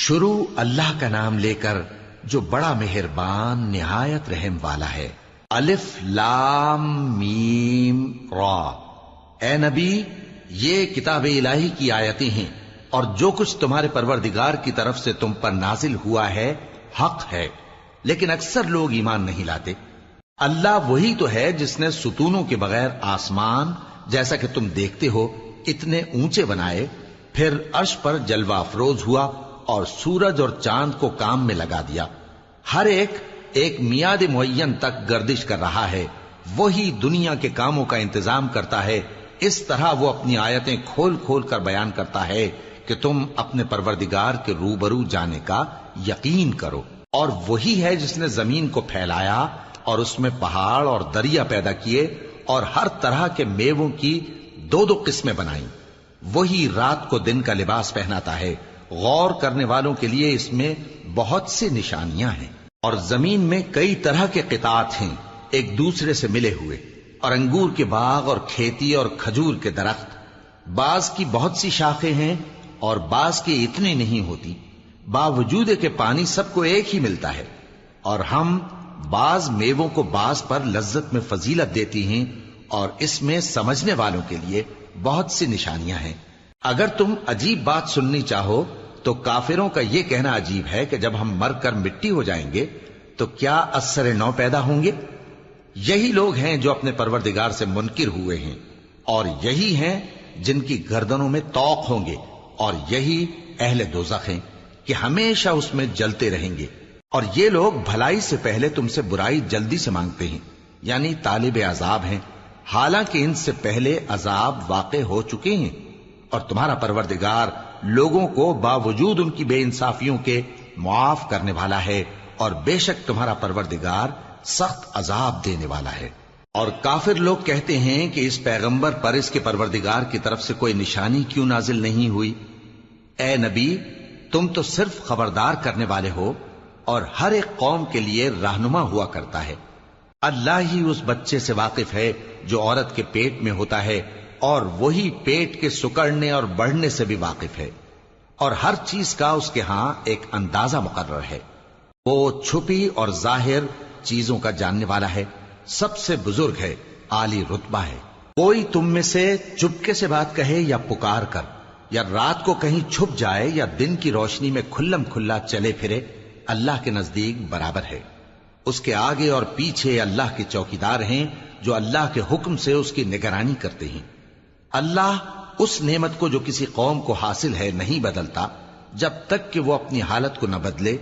شروع اللہ کا نام لے کر جو بڑا مہربان نہایت رحم والا ہے۔ الف لام میم را۔ اے نبی، یہ کتاب الہی کی آیتیں ہیں اور جو کچھ تمہارے پروردگار کی طرف سے تم پر نازل ہوا ہے حق ہے، لیکن اکثر لوگ ایمان نہیں لاتے۔ اللہ وہی تو ہے جس نے ستونوں کے بغیر آسمان جیسا کہ تم دیکھتے ہو اتنے اونچے بنائے، پھر عرش پر جلوہ افروز ہوا اور سورج اور چاند کو کام میں لگا دیا۔ ہر ایک میعاد معین تک گردش کر رہا ہے۔ وہی دنیا کے کاموں کا انتظام کرتا ہے۔ اس طرح وہ اپنی آیتیں کھول کھول کر بیان کرتا ہے کہ تم اپنے پروردگار کے روبرو جانے کا یقین کرو۔ اور وہی ہے جس نے زمین کو پھیلایا اور اس میں پہاڑ اور دریا پیدا کیے اور ہر طرح کے میووں کی دو دو قسمیں بنائیں۔ وہی رات کو دن کا لباس پہناتا ہے۔ غور کرنے والوں کے لیے اس میں بہت سی نشانیاں ہیں۔ اور زمین میں کئی طرح کے قطعات ہیں ایک دوسرے سے ملے ہوئے، اور انگور کے باغ اور کھیتی اور کھجور کے درخت، بعض کی بہت سی شاخیں ہیں اور بعض کی اتنی نہیں ہوتی، باوجود کہ پانی سب کو ایک ہی ملتا ہے۔ اور ہم بعض میووں کو بعض پر لذت میں فضیلت دیتی ہیں، اور اس میں سمجھنے والوں کے لیے بہت سی نشانیاں ہیں۔ اگر تم عجیب بات سننی چاہو تو کافروں کا یہ کہنا عجیب ہے کہ جب ہم مر کر مٹی ہو جائیں گے تو کیا اثر نو پیدا ہوں گے؟ یہی لوگ ہیں جو اپنے پروردگار سے منکر ہوئے ہیں، اور یہی ہیں جن کی گردنوں میں طوق ہوں گے، اور یہی اہل دوزخ ہیں کہ ہمیشہ اس میں جلتے رہیں گے۔ اور یہ لوگ بھلائی سے پہلے تم سے برائی جلدی سے مانگتے ہیں، یعنی طالب عذاب ہیں، حالانکہ ان سے پہلے عذاب واقع ہو چکے ہیں۔ اور تمہارا پروردگار لوگوں کو باوجود ان کی بے انصافیوں کے معاف کرنے والا ہے، اور بے شک تمہارا پروردگار سخت عذاب دینے والا ہے۔ اور کافر لوگ کہتے ہیں کہ اس پیغمبر پر اس کے پروردگار کی طرف سے کوئی نشانی کیوں نازل نہیں ہوئی؟ اے نبی، تم تو صرف خبردار کرنے والے ہو، اور ہر ایک قوم کے لیے رہنما ہوا کرتا ہے۔ اللہ ہی اس بچے سے واقف ہے جو عورت کے پیٹ میں ہوتا ہے، اور وہی پیٹ کے سکڑنے اور بڑھنے سے بھی واقف ہے، اور ہر چیز کا اس کے ہاں ایک اندازہ مقرر ہے۔ وہ چھپی اور ظاہر چیزوں کا جاننے والا ہے، سب سے بزرگ ہے، عالی رتبہ ہے۔ کوئی تم میں سے چپکے سے بات کہے یا پکار کر، یا رات کو کہیں چھپ جائے یا دن کی روشنی میں کھلم کھلا چلے پھرے، اللہ کے نزدیک برابر ہے۔ اس کے آگے اور پیچھے اللہ کے چوکیدار ہیں جو اللہ کے حکم سے اس کی نگرانی کرتے ہیں۔ اللہ اس نعمت کو جو کسی قوم کو حاصل ہے نہیں بدلتا جب تک کہ وہ اپنی حالت کو نہ بدلے،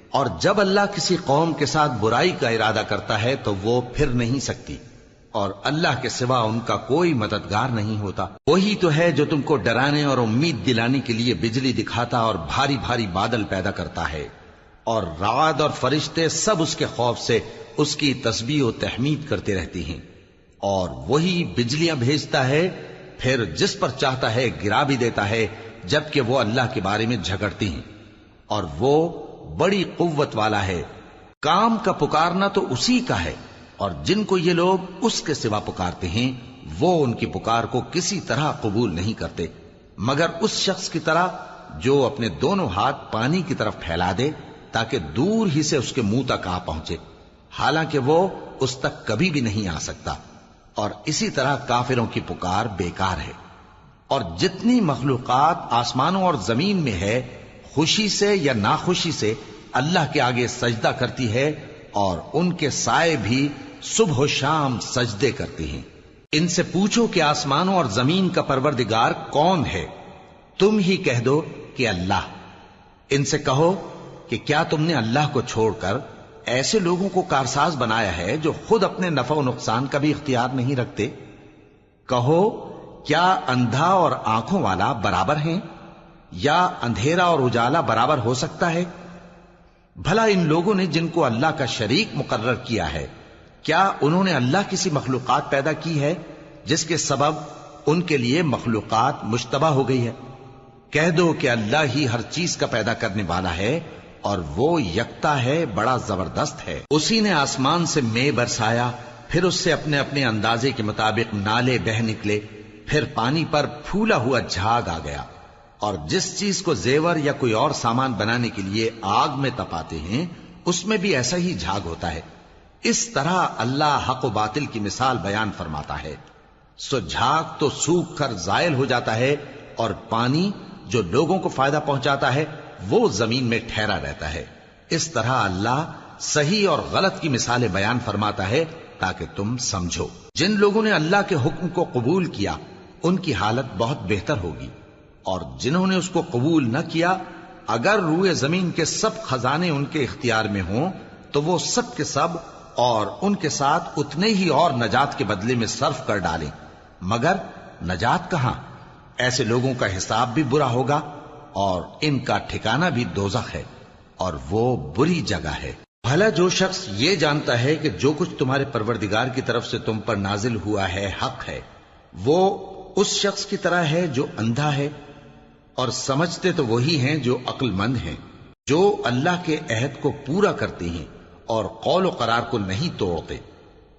اور جب اللہ کسی قوم کے ساتھ برائی کا ارادہ کرتا ہے تو وہ پھر نہیں سکتی، اور اللہ کے سوا ان کا کوئی مددگار نہیں ہوتا۔ وہی تو ہے جو تم کو ڈرانے اور امید دلانے کے لیے بجلی دکھاتا اور بھاری بھاری بادل پیدا کرتا ہے، اور رعد اور فرشتے سب اس کے خوف سے اس کی تسبیح و تحمید کرتے رہتے ہیں۔ اور وہی بجلیاں بھیجتا ہے، پھر جس پر چاہتا ہے گرا بھی دیتا ہے، جبکہ وہ اللہ کے بارے میں جھگڑتے ہیں، اور وہ بڑی قوت والا ہے۔ کام کا پکارنا تو اسی کا ہے، اور جن کو یہ لوگ اس کے سوا پکارتے ہیں وہ ان کی پکار کو کسی طرح قبول نہیں کرتے، مگر اس شخص کی طرح جو اپنے دونوں ہاتھ پانی کی طرف پھیلا دے تاکہ دور ہی سے اس کے منہ تک آ پہنچے، حالانکہ وہ اس تک کبھی بھی نہیں آ سکتا۔ اور اسی طرح کافروں کی پکار بیکار ہے۔ اور جتنی مخلوقات آسمانوں اور زمین میں ہے، خوشی سے یا ناخوشی سے اللہ کے آگے سجدہ کرتی ہے، اور ان کے سائے بھی صبح و شام سجدے کرتے ہیں۔ ان سے پوچھو کہ آسمانوں اور زمین کا پروردگار کون ہے؟ تم ہی کہہ دو کہ اللہ۔ ان سے کہو کہ کیا تم نے اللہ کو چھوڑ کر ایسے لوگوں کو کارساز بنایا ہے جو خود اپنے نفع و نقصان کا بھی اختیار نہیں رکھتے؟ کہو کیا اندھا اور آنکھوں والا برابر ہیں، یا اندھیرا اور اجالا برابر ہو سکتا ہے؟ بھلا ان لوگوں نے جن کو اللہ کا شریک مقرر کیا ہے، کیا انہوں نے اللہ کسی مخلوقات پیدا کی ہے جس کے سبب ان کے لیے مخلوقات مشتبہ ہو گئی ہے؟ کہہ دو کہ اللہ ہی ہر چیز کا پیدا کرنے والا ہے، اور وہ یکتا ہے، بڑا زبردست ہے۔ اسی نے آسمان سے مے برسایا، پھر اس سے اپنے اپنے اندازے کے مطابق نالے بہہ نکلے، پھر پانی پر پھولا ہوا جھاگ آ گیا، اور جس چیز کو زیور یا کوئی اور سامان بنانے کے لیے آگ میں تپاتے ہیں اس میں بھی ایسا ہی جھاگ ہوتا ہے. اس طرح اللہ حق و باطل کی مثال بیان فرماتا ہے. سو جھاگ تو سوکھ کر زائل ہو جاتا ہے اور پانی جو لوگوں کو فائدہ پہنچاتا ہے وہ زمین میں ٹھہرا رہتا ہے. اس طرح اللہ صحیح اور غلط کی مثالیں بیان فرماتا ہے تاکہ تم سمجھو. جن لوگوں نے اللہ کے حکم کو قبول کیا ان کی حالت بہت بہتر ہوگی، اور جنہوں نے اس کو قبول نہ کیا اگر روئے زمین کے سب خزانے ان کے اختیار میں ہوں تو وہ سب کے سب اور ان کے ساتھ اتنے ہی اور نجات کے بدلے میں صرف کر ڈالیں، مگر نجات کہاں؟ ایسے لوگوں کا حساب بھی برا ہوگا اور ان کا ٹھکانہ بھی دوزخ ہے، اور وہ بری جگہ ہے. بھلا جو شخص یہ جانتا ہے کہ جو کچھ تمہارے پروردگار کی طرف سے تم پر نازل ہوا ہے حق ہے، وہ اس شخص کی طرح ہے جو اندھا ہے. اور سمجھتے تو وہی ہیں جو عقل مند ہیں، جو اللہ کے عہد کو پورا کرتے ہیں اور قول و قرار کو نہیں توڑتے،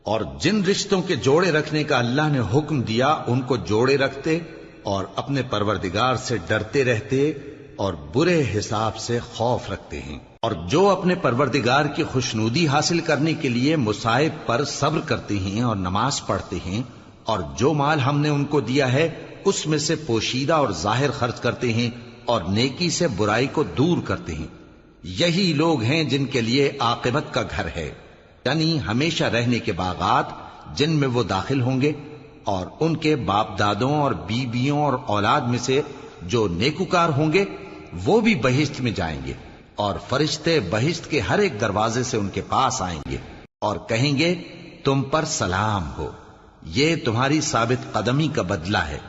اور جن رشتوں کے جوڑے رکھنے کا اللہ نے حکم دیا ان کو جوڑے رکھتے اور اپنے پروردگار سے ڈرتے رہتے اور برے حساب سے خوف رکھتے ہیں. اور جو اپنے پروردگار کی خوشنودی حاصل کرنے کے لیے مصائب پر صبر کرتے ہیں اور نماز پڑھتے ہیں، اور جو مال ہم نے ان کو دیا ہے اس میں سے پوشیدہ اور ظاہر خرچ کرتے ہیں اور نیکی سے برائی کو دور کرتے ہیں، یہی لوگ ہیں جن کے لیے عاقبت کا گھر ہے، یعنی ہمیشہ رہنے کے باغات جن میں وہ داخل ہوں گے. اور ان کے باپ دادوں اور بیویوں اور اولاد میں سے جو نیکوکار ہوں گے وہ بھی بہشت میں جائیں گے، اور فرشتے بہشت کے ہر ایک دروازے سے ان کے پاس آئیں گے اور کہیں گے تم پر سلام ہو، یہ تمہاری ثابت قدمی کا بدلہ ہے،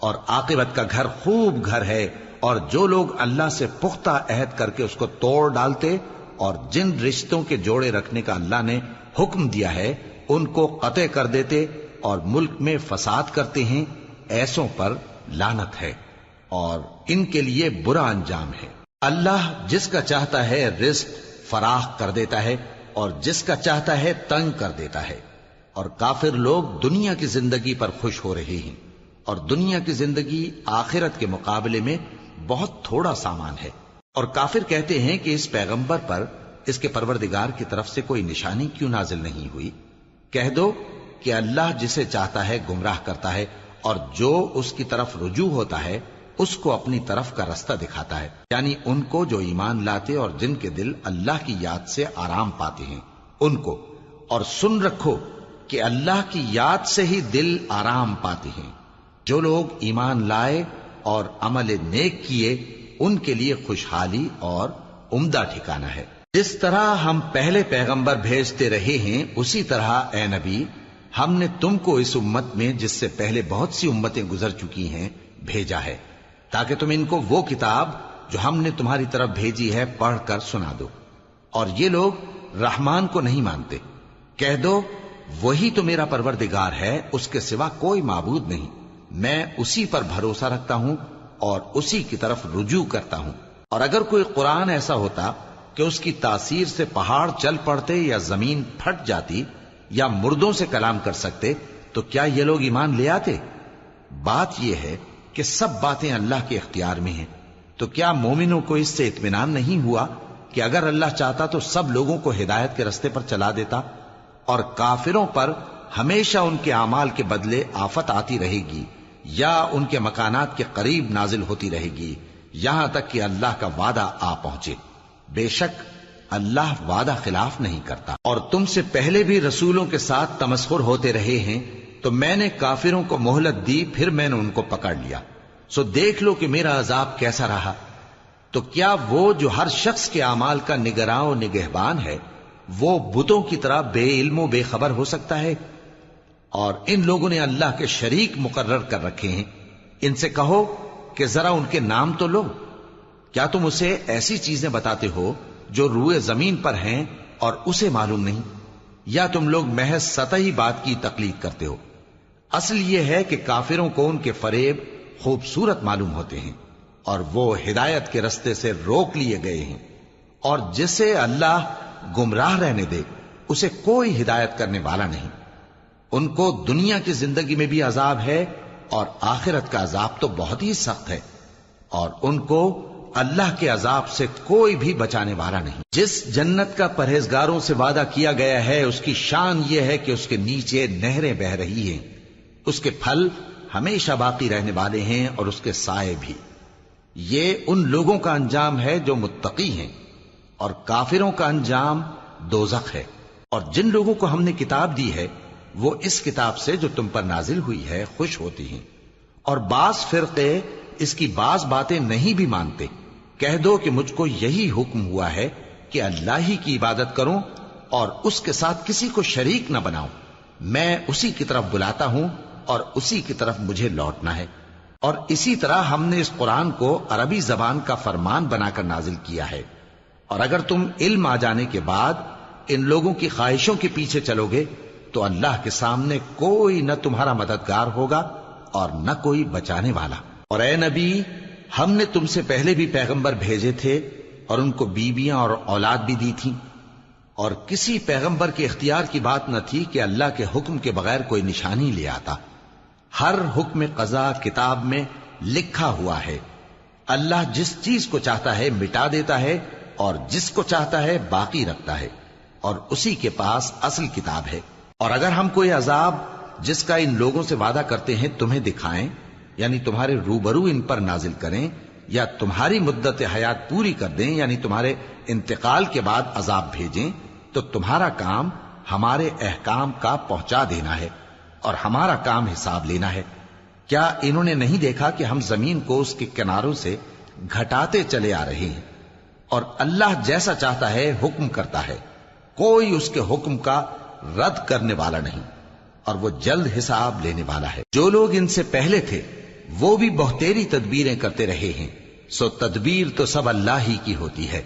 اور عاقبت کا گھر خوب گھر ہے. اور جو لوگ اللہ سے پختہ عہد کر کے اس کو توڑ ڈالتے اور جن رشتوں کے جوڑے رکھنے کا اللہ نے حکم دیا ہے ان کو قطع کر دیتے اور ملک میں فساد کرتے ہیں، ایسوں پر لعنت ہے اور ان کے لیے برا انجام ہے. اللہ جس کا چاہتا ہے رزق فراخ کر دیتا ہے اور جس کا چاہتا ہے تنگ کر دیتا ہے. اور کافر لوگ دنیا کی زندگی پر خوش ہو رہے ہیں، اور دنیا کی زندگی آخرت کے مقابلے میں بہت تھوڑا سامان ہے. اور کافر کہتے ہیں کہ اس پیغمبر پر اس کے پروردگار کی طرف سے کوئی نشانی کیوں نازل نہیں ہوئی؟ کہہ دو کہ اللہ جسے چاہتا ہے گمراہ کرتا ہے، اور جو اس کی طرف رجوع ہوتا ہے اس کو اپنی طرف کا رستہ دکھاتا ہے، یعنی ان کو جو ایمان لاتے اور جن کے دل اللہ کی یاد سے آرام پاتے ہیں ان کو. اور سن رکھو کہ اللہ کی یاد سے ہی دل آرام پاتے ہیں. جو لوگ ایمان لائے اور عمل نیک کیے ان کے لیے خوشحالی اور عمدہ ٹھکانہ ہے. جس طرح ہم پہلے پیغمبر بھیجتے رہے ہیں اسی طرح اے نبی ہم نے تم کو اس امت میں جس سے پہلے بہت سی امتیں گزر چکی ہیں بھیجا ہے، تاکہ تم ان کو وہ کتاب جو ہم نے تمہاری طرف بھیجی ہے پڑھ کر سنا دو. اور یہ لوگ رحمان کو نہیں مانتے. کہہ دو وہی تو میرا پروردگار ہے، اس کے سوا کوئی معبود نہیں، میں اسی پر بھروسہ رکھتا ہوں اور اسی کی طرف رجوع کرتا ہوں. اور اگر کوئی قرآن ایسا ہوتا کہ اس کی تاثیر سے پہاڑ چل پڑتے یا زمین پھٹ جاتی یا مردوں سے کلام کر سکتے تو کیا یہ لوگ ایمان لے آتے؟ بات یہ ہے کہ سب باتیں اللہ کے اختیار میں ہیں. تو کیا مومنوں کو اس سے اطمینان نہیں ہوا کہ اگر اللہ چاہتا تو سب لوگوں کو ہدایت کے رستے پر چلا دیتا؟ اور کافروں پر ہمیشہ ان کے اعمال کے بدلے آفت آتی رہے گی یا ان کے مکانات کے قریب نازل ہوتی رہے گی یہاں تک کہ اللہ کا وعدہ آ پہنچے. بے شک اللہ وعدہ خلاف نہیں کرتا. اور تم سے پہلے بھی رسولوں کے ساتھ تمسخر ہوتے رہے ہیں تو میں نے کافروں کو مہلت دی، پھر میں نے ان کو پکڑ لیا. سو دیکھ لو کہ میرا عذاب کیسا رہا. تو کیا وہ جو ہر شخص کے اعمال کا نگراں و نگہبان ہے وہ بتوں کی طرح بے علم و بے خبر ہو سکتا ہے؟ اور ان لوگوں نے اللہ کے شریک مقرر کر رکھے ہیں. ان سے کہو کہ ذرا ان کے نام تو لو. کیا تم اسے ایسی چیزیں بتاتے ہو جو روئے زمین پر ہیں اور اسے معلوم نہیں، یا تم لوگ محض سطحی بات کی تقلید کرتے ہو؟ اصل یہ ہے کہ کافروں کو ان کے فریب خوبصورت معلوم ہوتے ہیں اور وہ ہدایت کے رستے سے روک لیے گئے ہیں. اور جسے اللہ گمراہ رہنے دے اسے کوئی ہدایت کرنے والا نہیں. ان کو دنیا کی زندگی میں بھی عذاب ہے اور آخرت کا عذاب تو بہت ہی سخت ہے. اور ان کو اللہ کے عذاب سے کوئی بھی بچانے والا نہیں۔ جس جنت کا پرہیزگاروں سے وعدہ کیا گیا ہے اس کی شان یہ ہے کہ اس کے نیچے نہریں بہ رہی ہیں، اس کے پھل ہمیشہ باقی رہنے والے ہیں اور اس کے سائے بھی۔ یہ ان لوگوں کا انجام ہے جو متقی ہیں، اور کافروں کا انجام دوزخ ہے۔ اور جن لوگوں کو ہم نے کتاب دی ہے وہ اس کتاب سے جو تم پر نازل ہوئی ہے خوش ہوتی ہیں، اور بعض فرقے اس کی بعض باتیں نہیں بھی مانتے۔ کہہ دو کہ مجھ کو یہی حکم ہوا ہے کہ اللہ ہی کی عبادت کروں اور اس کے ساتھ کسی کو شریک نہ بناؤں۔ میں اسی کی طرف بلاتا ہوں اور اسی کی طرف مجھے لوٹنا ہے۔ اور اسی طرح ہم نے اس قرآن کو عربی زبان کا فرمان بنا کر نازل کیا ہے، اور اگر تم علم آ جانے کے بعد ان لوگوں کی خواہشوں کے پیچھے چلو گے تو اللہ کے سامنے کوئی نہ تمہارا مددگار ہوگا اور نہ کوئی بچانے والا۔ اور اے نبی، ہم نے تم سے پہلے بھی پیغمبر بھیجے تھے اور ان کو بیویاں اور اولاد بھی دی تھی، اور کسی پیغمبر کے اختیار کی بات نہ تھی کہ اللہ کے حکم کے بغیر کوئی نشانی لے آتا۔ ہر حکم قضا کتاب میں لکھا ہوا ہے۔ اللہ جس چیز کو چاہتا ہے مٹا دیتا ہے اور جس کو چاہتا ہے باقی رکھتا ہے، اور اسی کے پاس اصل کتاب ہے۔ اور اگر ہم کوئی عذاب جس کا ان لوگوں سے وعدہ کرتے ہیں تمہیں دکھائیں، یعنی تمہارے روبرو ان پر نازل کریں، یا تمہاری مدت حیات پوری کر دیں، یعنی تمہارے انتقال کے بعد عذاب بھیجیں، تو تمہارا کام ہمارے احکام کا پہنچا دینا ہے اور ہمارا کام حساب لینا ہے۔ کیا انہوں نے نہیں دیکھا کہ ہم زمین کو اس کے کناروں سے گھٹاتے چلے آ رہے ہیں، اور اللہ جیسا چاہتا ہے حکم کرتا ہے، کوئی اس کے حکم کا رد کرنے والا نہیں، اور وہ جلد حساب لینے والا ہے۔ جو لوگ ان سے پہلے تھے وہ بھی بہتیری تدبیریں کرتے رہے ہیں، سو تدبیر تو سب اللہ ہی کی ہوتی ہے۔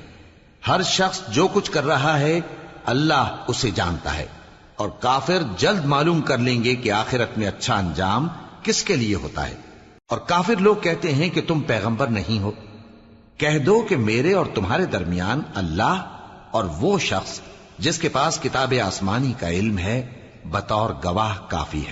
ہر شخص جو کچھ کر رہا ہے اللہ اسے جانتا ہے، اور کافر جلد معلوم کر لیں گے کہ آخرت میں اچھا انجام کس کے لیے ہوتا ہے۔ اور کافر لوگ کہتے ہیں کہ تم پیغمبر نہیں ہو۔ کہہ دو کہ میرے اور تمہارے درمیان اللہ اور وہ شخص جس کے پاس کتاب آسمانی کا علم ہے بطور گواہ کافی ہے۔